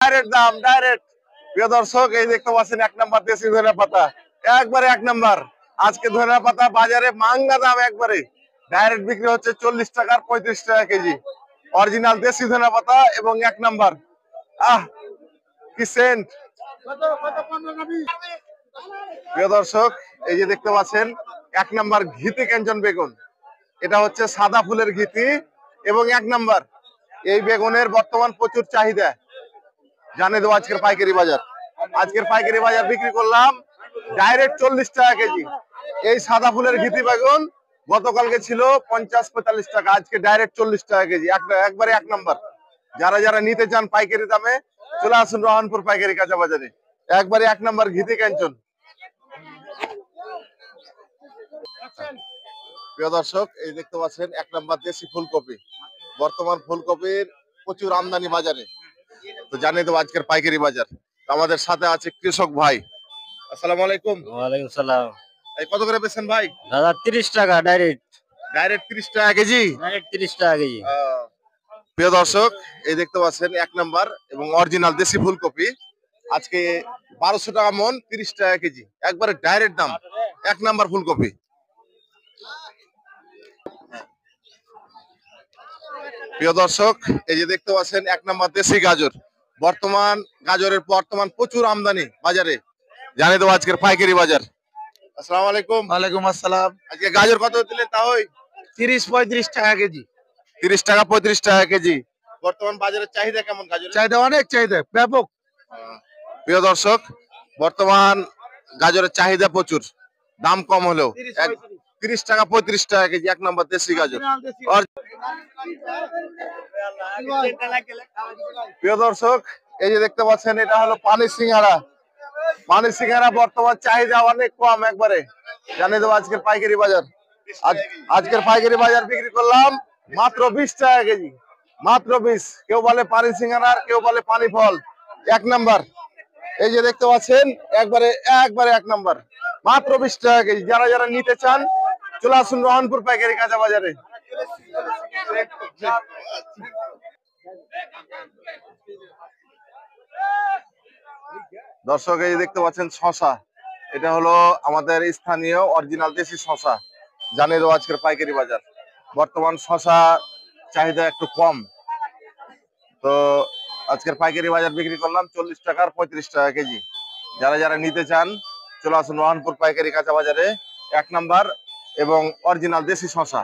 Direct দাম, direct. প্রিয় দর্শক, এই দেখতে পাচ্ছেন 1 নাম্বার দেশি ধনিয়া পাতা, একবারে 1 নাম্বার। আজকে ধনিয়া পাতা বাজারে মাঙ্গা দাম, একবারে ডাইরেক্ট বিক্রি হচ্ছে 40 টাকা আর 35 টাকা কেজি। অরিজিনাল দেশি ধনিয়া পাতা এবং 1 নাম্বার। আহ, কি সেন্ট। প্রিয় দর্শক, এই যে দেখতে পাচ্ছেন 1 নাম্বার ঘিতি ক্যাঞ্চন বেগুন। এটা হচ্ছে সাদা ফুলের ঘিতি এবং 1 নাম্বার। এই বেগুনের বর্তমান প্রচুর চাহিদা। জানিয়ে দেবো আজকের পাইকারি বাজার। আজকের পাইকারি বাজার বিক্রি করলাম ডাইরেক্ট 40 টাকা কেজি। এই সাদা ফুলের ঘিতি বেগুন গতকালকে ছিল 50-45 টাকা, আজকে ডাইরেক্ট 40 টাকা কেজি, একবারে 1 নাম্বার। যারা যারা নিতে চান পাইকারি দামে চলে আসুন রহনপুর পাইকারি কাঁচা বাজারে, একবারে 1 নাম্বার ঘিতি ক্যাঞ্চন। প্রিয় দর্শক, এই দেখতে পাচ্ছেন 1 নাম্বার দেশি ফুলকপি। বর্তমান ফুলকপির প্রচুর আমদানি বাজারে, তো জানিয়ে দেবো আজকের পাইকারি বাজার। আমাদের সাথে আছে কৃষক ভাই। আসসালামু আলাইকুম। ওয়ালাইকুম সালাম। এই কত করে বেচেন ভাই? দাদা 30 টাকা ডাইরেক্ট। ডাইরেক্ট 30 টাকা কেজি। ডাইরেক্ট 30 টাকা কেজি। প্রিয় দর্শক, এই দেখতে পাচ্ছেন 1 নাম্বার এবং অরিজিনাল দেশি ফুলকপি আজকে 1200 টাকা মন, 30 টাকা কেজি, একবারে ডাইরেক্ট দাম। 1 নাম্বার ফুলকপি। প্রিয় দর্শক, এই যে দেখতে পাচ্ছেন 1 নাম্বার দেশি গাজর। বর্তমান গাজরের প্রচুর আমদানি বাজারে, জানিয়ে দেবো আজকের পাইকারি বাজার। আসসালামু আলাইকুম। ওয়ালাইকুম আসসালাম। আজকে গাজর কত দিলেন তাহলে? 30-35 টাকা কেজি। 30 টাকা 35 টাকা কেজি। বর্তমান বাজারের চাহিদা কেমন গাজরের? চাহিদা অনেক, চাহিদা ব্যাপক। প্রিয় দর্শক, বর্তমান গাজরের চাহিদা প্রচুর, দাম কম হলেও 30 টাকা 35 টাকা কেজি 1 নম্বর দেশি গাজর। প্রিয় দর্শক, এই যে দেখতে পাচ্ছেন এটা হলো পানি সিঙ্গারা। পানি সিঙ্গারা বর্তমান চাহিদা অনেক কম, একবারে জানিয়ে দেবো আজকের পাইকারি বাজার। আজকের পাইকারি বাজার বিক্রি করলাম মাত্র 20 টাকা কেজি, মাত্র 20। কেউ বলে পানি সিঙ্গারা, কেউ বলে পানি ফল। 1 নাম্বার, এই যে দেখতে পাচ্ছেন একবারে 1 নাম্বার, মাত্র 20 টাকা কেজি। যারা যারা নিতে চান চলে আসুন রহনপুর পাইকারি কাঁচা বাজারে। দর্শক, এই দেখতে পাচ্ছেন শশা। এটা হলো আমাদের স্থানীয় অরিজিনাল দেশি শশা, জানিয়ে দেবো আজকের পাইকারি বাজার। বর্তমান শশা চাহিদা একটু কম, তো আজকের পাইকারি বাজার বিক্রি করলাম 40 টাকা আর 35 টাকা কেজি। যারা যারা নিতে চান চলে আসুন রহনপুর পাইকারি কাঁচা বাজারে। 1 নাম্বার এবং অরিজিনাল দেশি শশা।